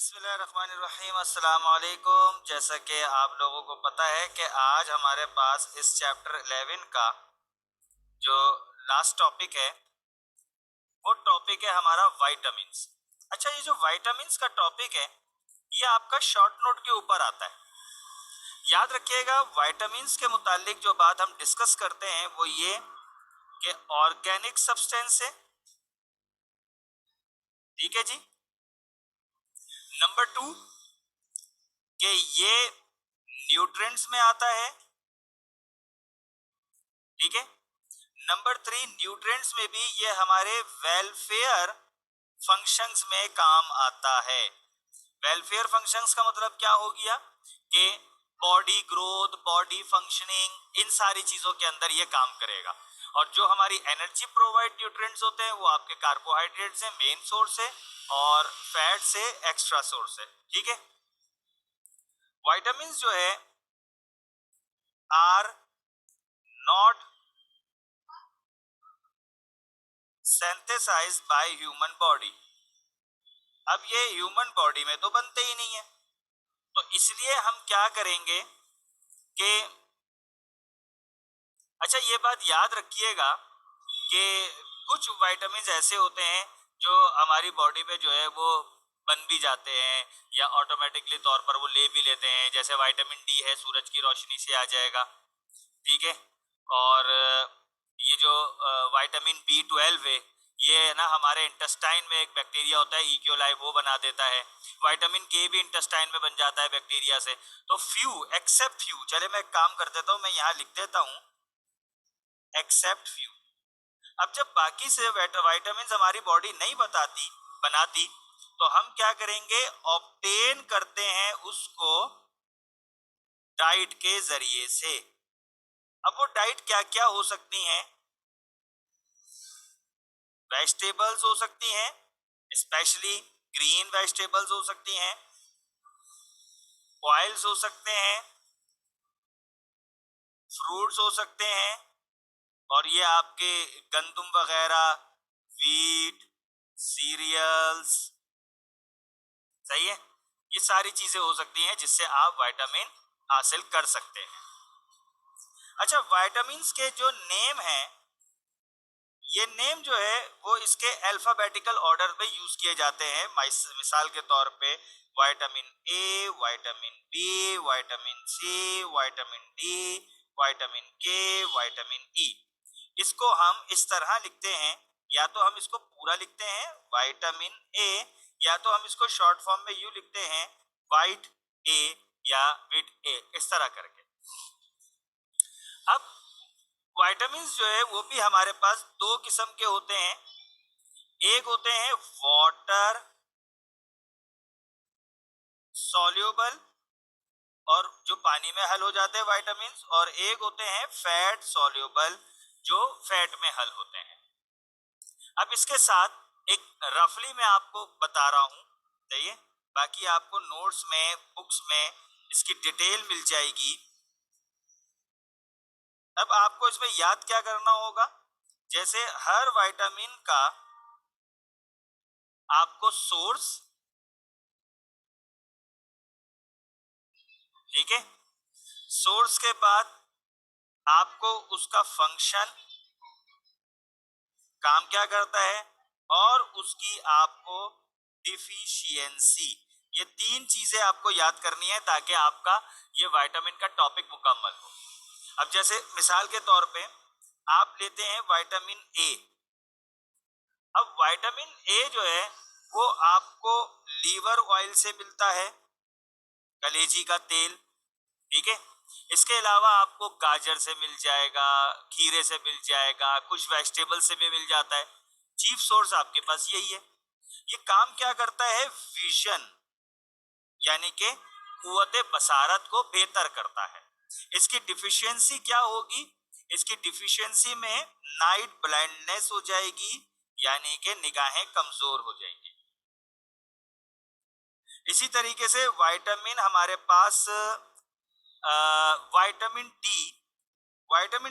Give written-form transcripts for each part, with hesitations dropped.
बिस्मिल्लाहिर्रहमानिर्रहीम, अस्सलाम वालेकुम। जैसा कि आप लोगों को पता है कि आज हमारे पास इस चैप्टर 11 का जो लास्ट टॉपिक है वो टॉपिक है हमारा वाइटामिन्स। अच्छा, ये जो वाइटामिन्स का टॉपिक है ये आपका शॉर्ट नोट के ऊपर आता है। याद रखिएगा, वाइटामिन्स के मुतालिक जो बात हम डिस्कस करते हैं वो ये कि ऑर्गेनिक सब्सटेंस है। ठीक है जी। नंबर टू, कि ये न्यूट्रिएंट्स में आता है। ठीक है। नंबर थ्री, न्यूट्रिएंट्स में भी ये हमारे वेलफेयर फंक्शंस में काम आता है। वेलफेयर फंक्शंस का मतलब क्या हो गया कि बॉडी ग्रोथ, बॉडी फंक्शनिंग, इन सारी चीजों के अंदर ये काम करेगा। और जो हमारी एनर्जी प्रोवाइड न्यूट्रिएंट्स होते हैं वो आपके कार्बोहाइड्रेट से मेन सोर्स है और फैट से एक्स्ट्रा सोर्स है। ठीक है। विटामिन जो है are not synthesized by human body. अब ये ह्यूमन बॉडी में तो बनते ही नहीं है, तो इसलिए हम क्या करेंगे कि अच्छा, ये बात याद रखिएगा कि कुछ विटामिन ऐसे होते हैं जो हमारी बॉडी पे जो है वो बन भी जाते हैं या ऑटोमेटिकली तौर पर वो ले भी लेते हैं। जैसे विटामिन डी है, सूरज की रोशनी से आ जाएगा। ठीक है। और ये जो विटामिन बी 12 है, ये है ना हमारे इंटेस्टाइन में एक बैक्टीरिया होता है इक्योलाई, वो बना देता है। विटामिन के भी इंटेस्टाइन में बन जाता है बैक्टीरिया से। तो फ्यू, एक्सेप्ट फ्यू, चले मैं एक काम कर देता हूँ, मैं यहाँ लिख देता हूँ एक्सेप्ट फ्यू। अब जब बाकी से विटामिन हमारी बॉडी नहीं बनाती, तो हम क्या करेंगे, ऑब्टेन करते हैं उसको डाइट के जरिए से। अब वो डाइट क्या क्या हो सकती हैं? वेजिटेबल्स हो सकती हैं, स्पेशली ग्रीन वेजिटेबल्स हो सकती हैं, ऑयल्स हो सकते हैं, फ्रूट्स हो सकते हैं, और ये आपके गंदुम वगैरह, वीट, सीरियल्स। सही है। ये सारी चीजें हो सकती हैं जिससे आप विटामिन हासिल कर सकते हैं। अच्छा, विटामिन्स के जो नेम हैं, ये नेम जो है वो इसके अल्फाबेटिकल ऑर्डर में यूज किए जाते हैं। मिसाल के तौर पे vitamin A, vitamin B, vitamin C, vitamin D, vitamin K, vitamin E. इसको हम इस तरह लिखते हैं, या तो हम इसको पूरा लिखते हैं विटामिन ए, या तो हम इसको शॉर्ट फॉर्म में यू लिखते हैं वाइट ए या विट ए, इस तरह करके। अब विटामिन जो है वो भी हमारे पास दो किस्म के होते हैं। एक होते हैं वाटर सॉल्युबल, और जो पानी में हल हो जाते हैं विटामिन, और एक होते हैं फैट सॉल्युबल, जो फैट में हल होते हैं। अब इसके साथ एक रफली मैं आपको बता रहा हूं, चाहिए, बाकी आपको नोट्स में, बुक्स में इसकी डिटेल मिल जाएगी। अब आपको इसमें याद क्या करना होगा, जैसे हर विटामिन का आपको सोर्स, ठीक है, सोर्स के बाद आपको उसका फंक्शन, काम क्या करता है, और उसकी आपको डिफिशियंसी, ये तीन चीजें आपको याद करनी है ताकि आपका ये विटामिन का टॉपिक मुकम्मल हो। अब जैसे मिसाल के तौर पे आप लेते हैं विटामिन ए। अब विटामिन ए जो है वो आपको लीवर ऑयल से मिलता है, कलेजी का तेल। ठीक है। इसके अलावा आपको गाजर से मिल जाएगा, खीरे से मिल जाएगा, कुछ वेजिटेबल से भी मिल जाता है। चीफ सोर्स आपके पास यही है। ये काम क्या करता है, विजन यानी कि कुव्वते बसारत को बेहतर करता है। इसकी डिफिशियंसी क्या होगी, इसकी डिफिशियंसी में नाइट ब्लाइंडनेस हो जाएगी, यानी कि निगाहें कमजोर हो जाएंगी। इसी तरीके से विटामिन हमारे पास विटामिन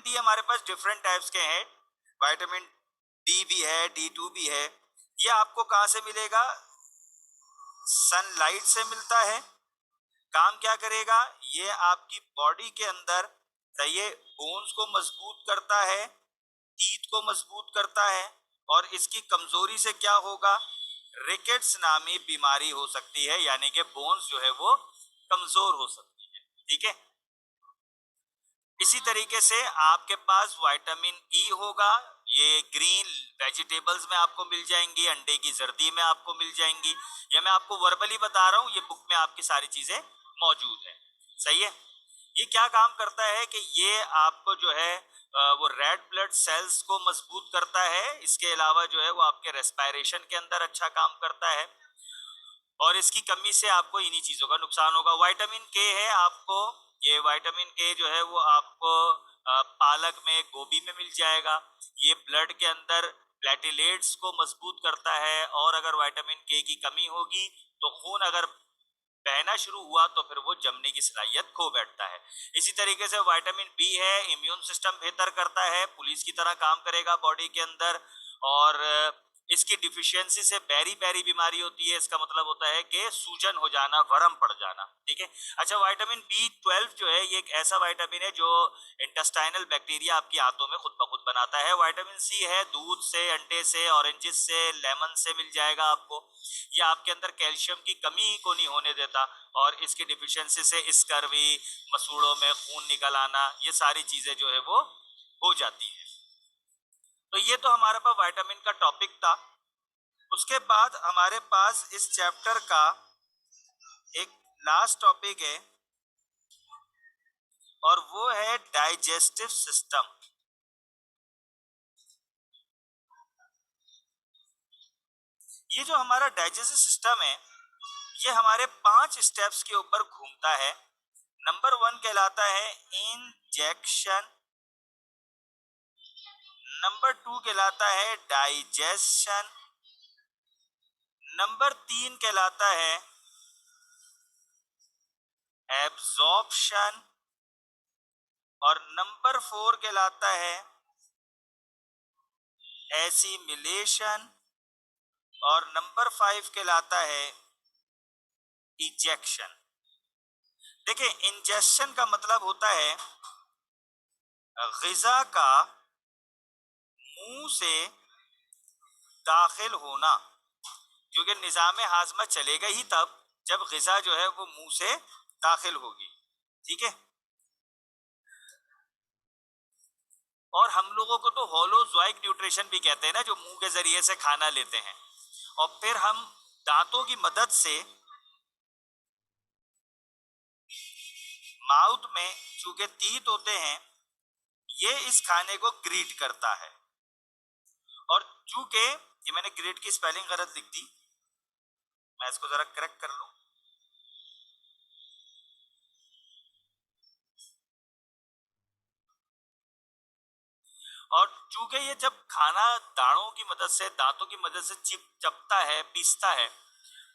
डी हमारे पास डिफरेंट टाइप्स के हैं। विटामिन डी भी है, D2 भी है। ये आपको कहाँ से मिलेगा, सनलाइट से मिलता है। काम क्या करेगा, ये आपकी बॉडी के अंदर ये बोन्स को मजबूत करता है, टीथ को मजबूत करता है, और इसकी कमजोरी से क्या होगा, रिकेट्स नामी बीमारी हो सकती है, यानी कि बोन्स जो है वो कमजोर हो सकती है। ठीक है, इसी तरीके से आपके पास विटामिन ई होगा, ये ग्रीन वेजिटेबल्स में आपको मिल जाएंगी, अंडे की जर्दी में आपको मिल जाएंगी। ये मैं आपको वर्बली बता रहा हूँ, ये बुक में आपकी सारी चीजें मौजूद है। सही है। ये क्या काम करता है कि ये आपको जो है वो रेड ब्लड सेल्स को मजबूत करता है, इसके अलावा जो है वो आपके रेस्पिरेशन के अंदर अच्छा काम करता है, और इसकी कमी से आपको इन्हीं चीजों का नुकसान होगा। विटामिन के है आपको, ये विटामिन के जो है वो आपको पालक में, गोभी में मिल जाएगा। ये ब्लड के अंदर प्लेटलेट्स को मजबूत करता है, और अगर विटामिन के की कमी होगी तो खून अगर बहना शुरू हुआ तो फिर वो जमने की सलाहियत खो बैठता है। इसी तरीके से विटामिन बी है, इम्यून सिस्टम बेहतर करता है, पुलिस की तरह काम करेगा बॉडी के अंदर, और इसकी डिफिशियंसी से बैरी बैरी बीमारी होती है, इसका मतलब होता है कि सूजन हो जाना, वरम पड़ जाना। ठीक है। अच्छा, विटामिन बी 12 जो है ये एक ऐसा विटामिन है जो इंटेस्टाइनल बैक्टीरिया आपकी आंतों में खुद ब खुद बनाता है। विटामिन सी है, दूध से, अंडे से, ऑरेंजेस से, लेमन से मिल जाएगा आपको। ये आपके अंदर कैल्शियम की कमी को नहीं होने देता, और इसकी डिफिशियंसी से स्कर्वी, मसूड़ों में खून निकल आना, ये सारी चीजें जो है वो हो जाती है। तो ये तो हमारे पास विटामिन का टॉपिक था। उसके बाद हमारे पास इस चैप्टर का एक लास्ट टॉपिक है, और वो है डाइजेस्टिव सिस्टम। ये जो हमारा डाइजेस्टिव सिस्टम है, ये हमारे 5 स्टेप्स के ऊपर घूमता है। नंबर 1 कहलाता है इंजेक्शन, नंबर 2 कहलाता है डाइजेशन, नंबर 3 कहलाता है एब्जॉर्प्शन, और नंबर 4 कहलाता है एसिमिलेशन, और नंबर 5 कहलाता है इजेक्शन। देखिए, इंजेक्शन का मतलब होता है ग़िज़ा का मुंह से दाखिल होना, क्योंकि निज़ाम हाजमा चलेगा ही तब जब ग़िज़ा जो है वो मुंह से दाखिल होगी। ठीक है। और हम लोगों को तो होलोज़ोइक न्यूट्रिशन भी कहते हैं ना, जो मुंह के जरिए से खाना लेते हैं, और फिर हम दांतों की मदद से माउथ में चूंकि तीत होते हैं, ये इस खाने को ग्रीट करता है। और चूंकि ये मैंने ग्रीट की स्पेलिंग गलत लिख दी, मैं इसको जरा करेक्ट कर लूं। और चूंकि ये जब खाना दाढ़ों की मदद से, दांतों की मदद से चपता है, पीसता है,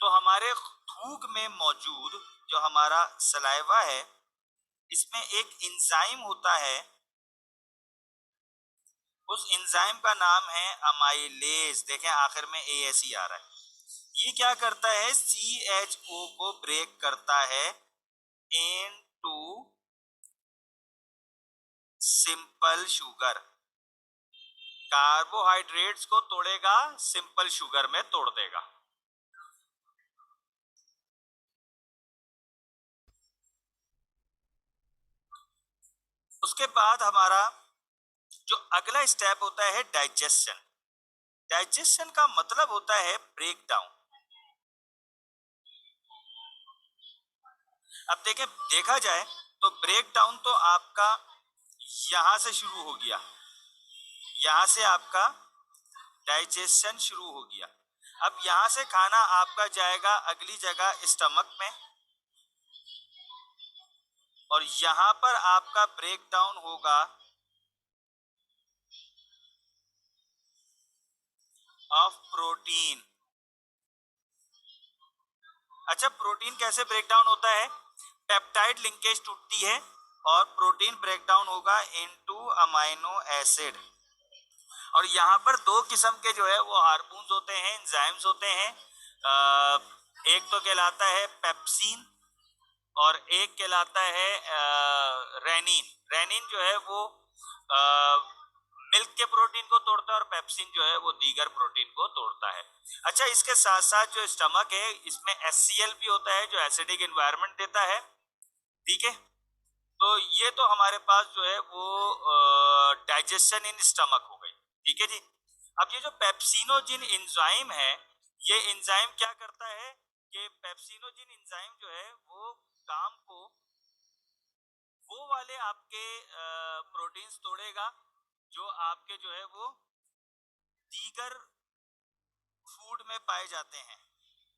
तो हमारे थूक में मौजूद जो हमारा सलाइवा है, इसमें एक एंजाइम होता है। उस एंजाइम का नाम है अमाइलेज। देखें आखिर में ASE आ रहा है। ये क्या करता है, CHO को ब्रेक करता है इनटू सिंपल शुगर, कार्बोहाइड्रेट्स को तोड़ेगा, सिंपल शुगर में तोड़ देगा। उसके बाद हमारा जो अगला स्टेप होता है डाइजेशन। डाइजेशन का मतलब होता है ब्रेक डाउन। अब देखें, देखा जाए तो ब्रेक डाउन तो आपका यहां से शुरू हो गया, यहां से आपका डाइजेशन शुरू हो गया। अब यहां से खाना आपका जाएगा अगली जगह स्टमक में, और यहां पर आपका ब्रेक डाउन होगा ऑफ प्रोटीन। अच्छा, प्रोटीन कैसे ब्रेक डाउन होता है, पेप्टाइड लिंकेज टूटती है और प्रोटीन ब्रेक डाउन होगा इनटू अमाइनो एसिड। और यहाँ पर दो किस्म के जो है वो हार्मोन्स होते हैं, एंजाइम्स होते हैं। एक तो कहलाता है पेप्सिन और एक कहलाता है रेनिन। रेनिन जो है वो मिल्क के प्रोटीन को तोड़ता है और पेप्सिन जो है वो दीगर प्रोटीन को तोड़ता है। अच्छा, इसके साथ साथ जो स्टमक है इसमें HCl भी होता है जो एसिडिक एनवायरनमेंट देता है। ठीक है, तो ये तो हमारे पास जो है वो डाइजेशन इन स्टमक हो गई। ठीक है जी। अब ये जो पेप्सिनोजिन एंजाइम है, ये एंजाइम क्या करता है कि पेप्सिनोजिन एंजाइम जो है वो काम को वो वाले आपके प्रोटीन्स तोड़ेगा जो आपके जो है वो दीगर फूड में पाए जाते हैं।